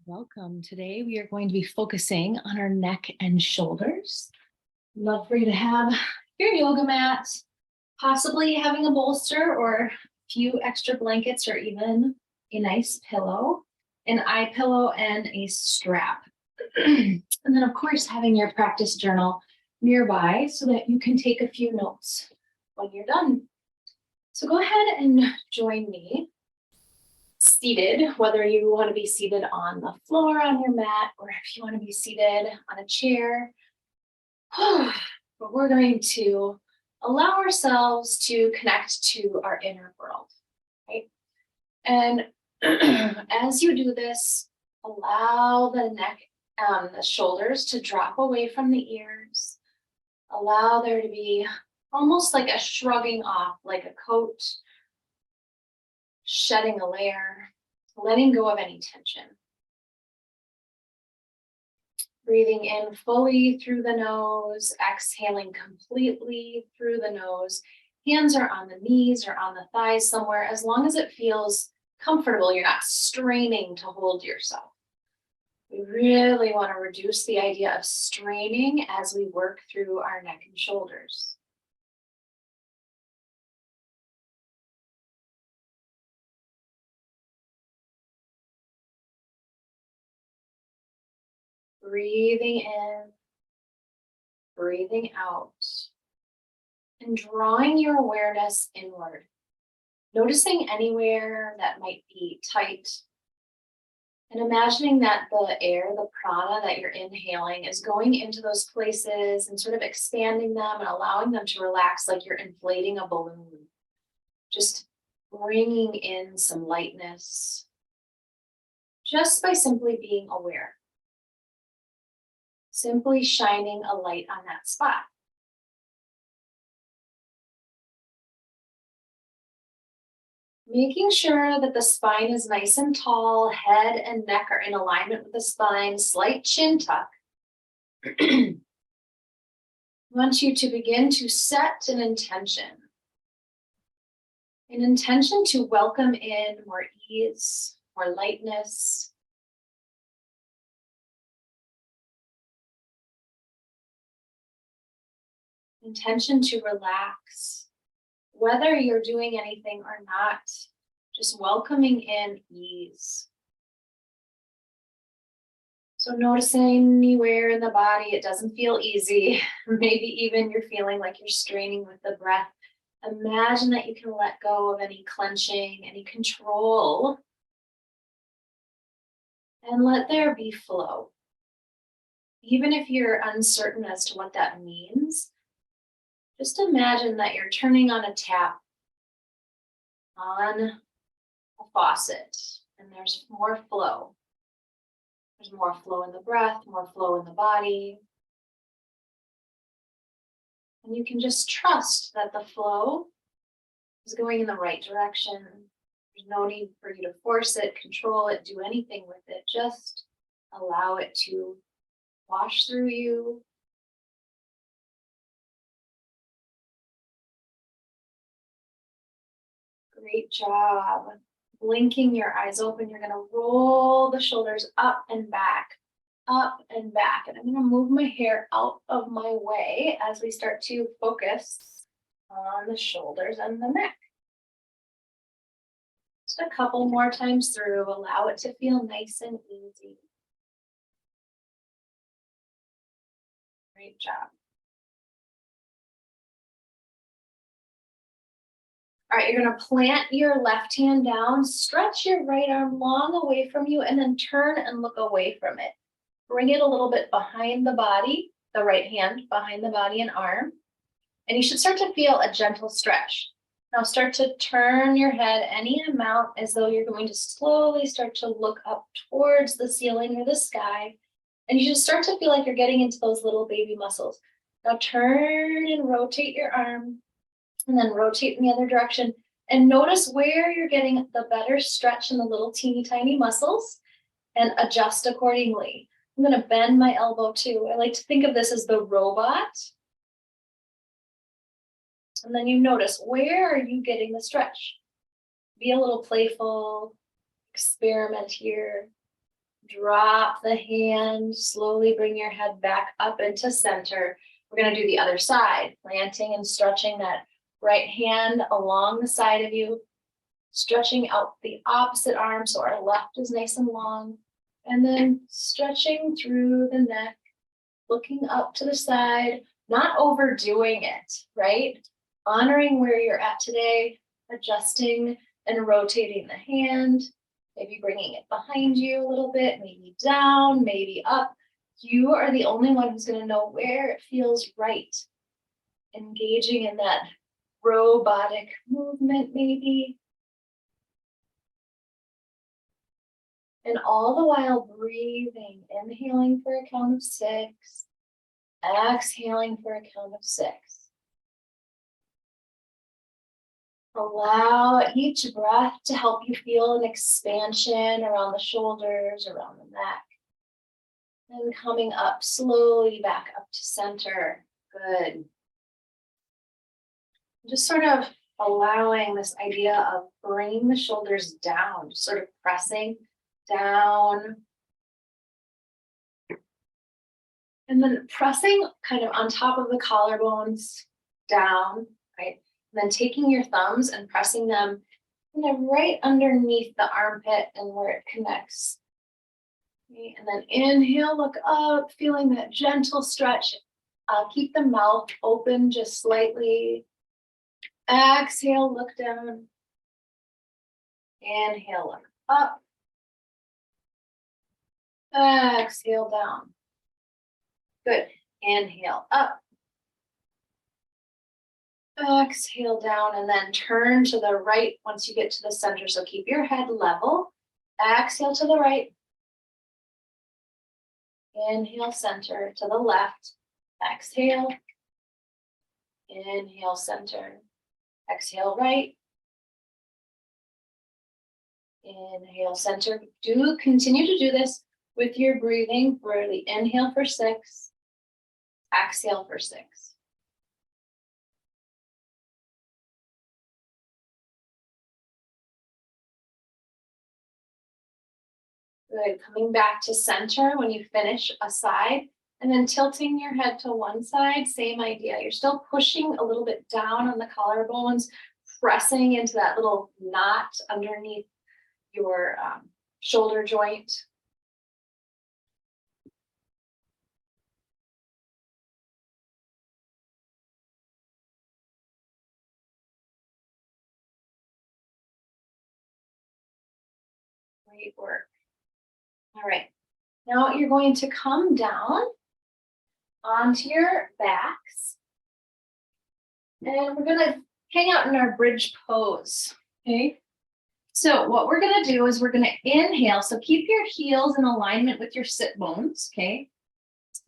Welcome. Today we are going to be focusing on our neck and shoulders. Love for you to have your yoga mat, possibly having a bolster or a few extra blankets or even a nice pillow, an eye pillow, and a strap. And then, of course, having your practice journal nearby so that you can take a few notes when you're done. So go ahead and join me seated, whether you want to be seated on the floor on your mat or if you want to be seated on a chair. But we're going to allow ourselves to connect to our inner world, right? And as you do this, allow the neck and the shoulders to drop away from the ears. Allow there to be almost like a shrugging off, like a coat, shedding a layer, letting go of any tension. Breathing in fully through the nose, exhaling completely through the nose. Hands are on the knees or on the thighs somewhere, as long as it feels comfortable. You're not straining to hold yourself. We really want to reduce the idea of straining as we work through our neck and shoulders. Breathing in, breathing out, and drawing your awareness inward. Noticing anywhere that might be tight, and imagining that the air, the prana that you're inhaling is going into those places and sort of expanding them and allowing them to relax like you're inflating a balloon. Just bringing in some lightness just by simply being aware. Simply shining a light on that spot. Making sure that the spine is nice and tall, head and neck are in alignment with the spine, slight chin tuck. I want you to begin to set an intention. An intention to welcome in more ease, more lightness. Intention to relax. Whether you're doing anything or not, just welcoming in ease. So noticing anywhere in the body, it doesn't feel easy. Maybe even you're feeling like you're straining with the breath. Imagine that you can let go of any clenching, any control, and let there be flow. Even if you're uncertain as to what that means, just imagine that you're turning on a tap on a faucet, and there's more flow. There's more flow in the breath, more flow in the body. And you can just trust that the flow is going in the right direction. There's no need for you to force it, control it, do anything with it. Just allow it to wash through you. Great job. Blinking your eyes open, you're going to roll the shoulders up and back, up and back. And I'm going to move my hair out of my way as we start to focus on the shoulders and the neck. Just a couple more times through, allow it to feel nice and easy. Great job. All right, you're going to plant your left hand down, stretch your right arm long away from you, and then turn and look away from it. Bring it a little bit behind the body, the right hand behind the body and arm. And you should start to feel a gentle stretch. Now start to turn your head any amount as though you're going to slowly start to look up towards the ceiling or the sky. And you should start to feel like you're getting into those little baby muscles. Now turn and rotate your arm. And then rotate in the other direction and notice where you're getting the better stretch in the little teeny tiny muscles and adjust accordingly. I'm going to bend my elbow too. I like to think of this as the robot. And then you notice, where are you getting the stretch? Be a little playful, experiment here. Drop the hand, slowly bring your head back up into center. We're going to do the other side, planting and stretching that right hand along the side of you, stretching out the opposite arm so our left is nice and long, and then stretching through the neck, looking up to the side, not overdoing it, right? Honoring where you're at today, adjusting and rotating the hand, maybe bringing it behind you a little bit, maybe down, maybe up. You are the only one who's going to know where it feels right. Engaging in that robotic movement, maybe. And all the while breathing, inhaling for a count of 6, exhaling for a count of 6. Allow each breath to help you feel an expansion around the shoulders, around the neck. And coming up slowly back up to center. Good. Just sort of allowing this idea of bringing the shoulders down, sort of pressing down. And then pressing kind of on top of the collarbones down, right? And then taking your thumbs and pressing them kind of right underneath the armpit and where it connects. Okay, and then inhale, look up, feeling that gentle stretch. Keep the mouth open just slightly. Exhale, look down. Inhale, look up. Exhale, down. Good. Inhale, up. Exhale down and then turn to the right once you get to the center. So keep your head level. Exhale to the right. Inhale, center to the left. Exhale. Inhale, center. Exhale, right. Inhale, center. Do continue to do this with your breathing for the inhale for 6. Exhale for 6. Good. Coming back to center when you finish a side, and then tilting your head to one side, same idea. You're still pushing a little bit down on the collarbones, pressing into that little knot underneath your shoulder joint. Great work. All right, now you're going to come down onto your backs. And we're gonna hang out in our bridge pose, okay? So what we're gonna do is we're gonna inhale. So keep your heels in alignment with your sit bones, okay?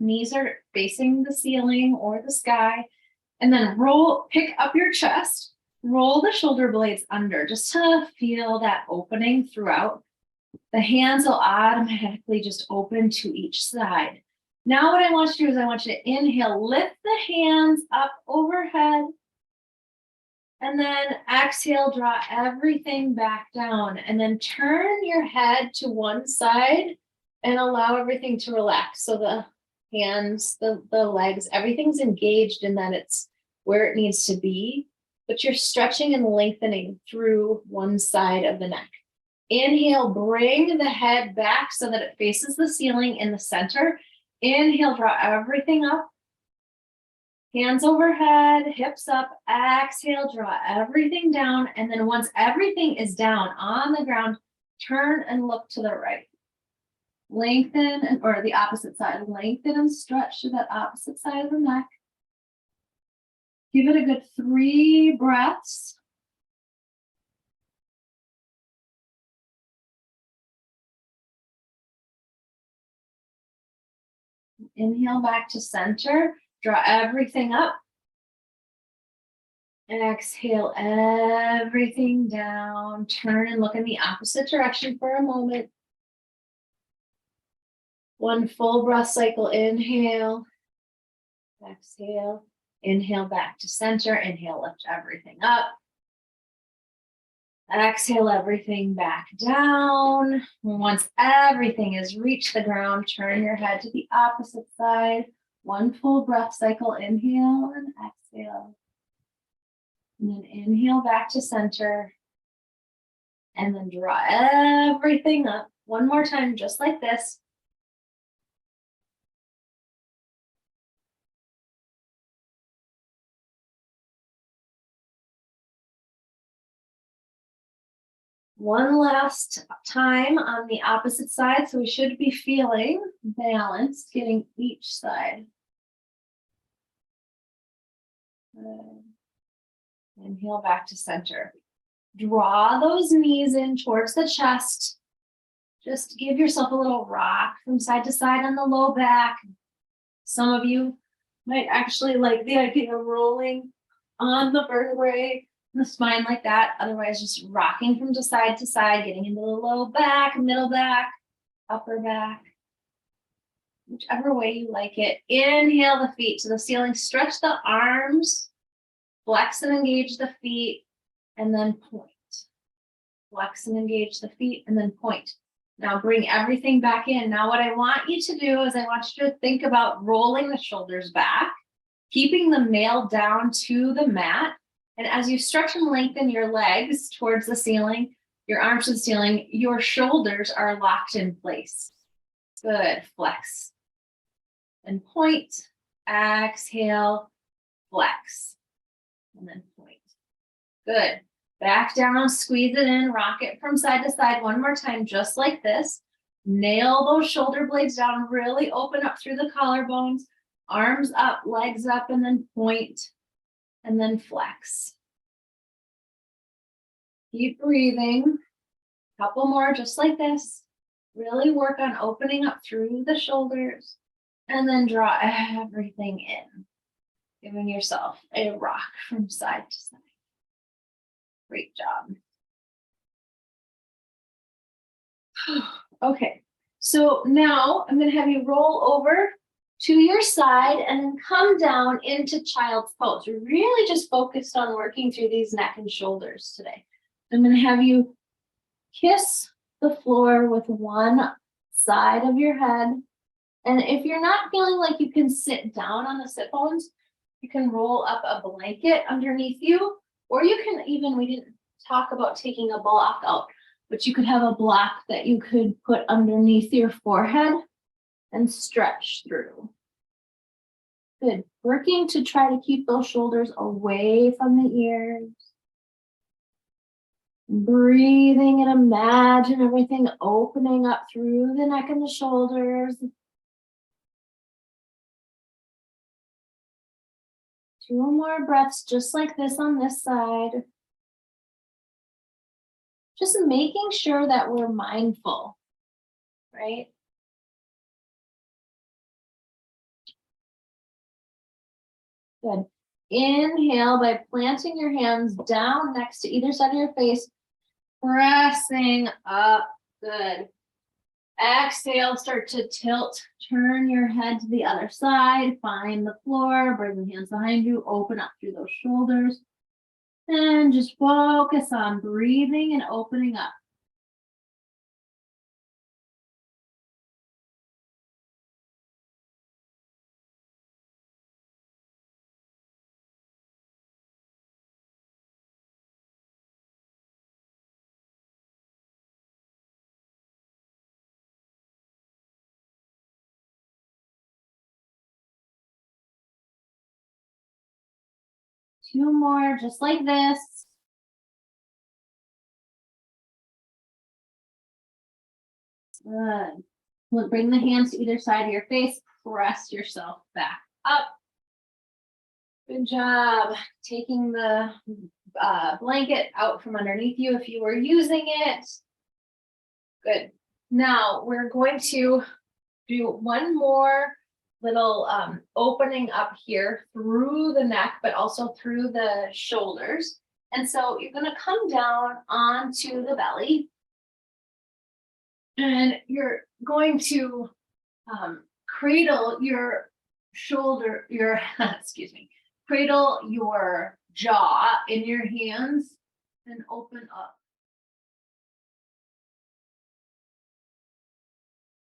Knees are facing the ceiling or the sky. And then pick up your chest, roll the shoulder blades under just to feel that opening throughout. The hands will automatically just open to each side. Now what I want you to do is I want you to inhale, lift the hands up overhead. And then exhale, draw everything back down. And then turn your head to one side and allow everything to relax. So the hands, the legs, everything's engaged in that it's where it needs to be. But you're stretching and lengthening through one side of the neck. Inhale, bring the head back so that it faces the ceiling in the center. Inhale, draw everything up. Hands overhead, hips up. Exhale, draw everything down. And then once everything is down on the ground, turn and look to the right. Lengthen, or the opposite side. Lengthen and stretch to that opposite side of the neck. Give it a good 3 breaths. Inhale back to center. Draw everything up. And exhale everything down. Turn and look in the opposite direction for a moment. 1 full breath cycle. Inhale. Exhale. Inhale back to center. Inhale, lift everything up. Exhale everything back down. Once everything has reached the ground, turn your head to the opposite side. One full breath cycle, inhale and exhale. And then inhale back to center. And then draw everything up. One more time, just like this. One last time on the opposite side. So we should be feeling balanced, getting each side. Good. Inhale back to center. Draw those knees in towards the chest. Just give yourself a little rock from side to side on the low back. Some of you might actually like the idea of rolling on the vertebrae the spine like that. Otherwise, just rocking from side to side, getting into the low back, middle back, upper back. Whichever way you like it. Inhale the feet to the ceiling. Stretch the arms. Flex and engage the feet. And then point. Flex and engage the feet and then point. Now bring everything back in. Now what I want you to do is I want you to think about rolling the shoulders back, keeping the nail down to the mat. And as you stretch and lengthen your legs towards the ceiling, your arms to the ceiling, your shoulders are locked in place. Good. Flex and point. Exhale, flex, and then point. Good. Back down, squeeze it in, rock it from side to side one more time, just like this. Nail those shoulder blades down, really open up through the collarbones, arms up, legs up, and then point, and then flex. Keep breathing. Couple more, just like this. Really work on opening up through the shoulders, and then draw everything in, giving yourself a rock from side to side. Great job. Okay, so now I'm going to have you roll over to your side and then come down into child's pose. We're really just focused on working through these neck and shoulders today. I'm going to have you kiss the floor with one side of your head. And if you're not feeling like you can sit down on the sit bones, you can roll up a blanket underneath you. Or you can even, we didn't talk about taking a block out, but you could have a block that you could put underneath your forehead and stretch through. Good. Working to try to keep those shoulders away from the ears. Breathing and imagine everything opening up through the neck and the shoulders. 2 more breaths just like this on this side. Just making sure that we're mindful, right? Good. Inhale by planting your hands down next to either side of your face, pressing up. Good. Exhale, start to tilt, turn your head to the other side, find the floor, bring the hands behind you, open up through those shoulders, and just focus on breathing and opening up. Two more, just like this. Good. Bring the hands to either side of your face. Press yourself back up. Good job. Taking the blanket out from underneath you if you were using it. Good. Now we're going to do one more little opening up here through the neck, but also through the shoulders. And so you're going to come down onto the belly. And you're going to cradle your shoulder, excuse me, cradle your jaw in your hands and open up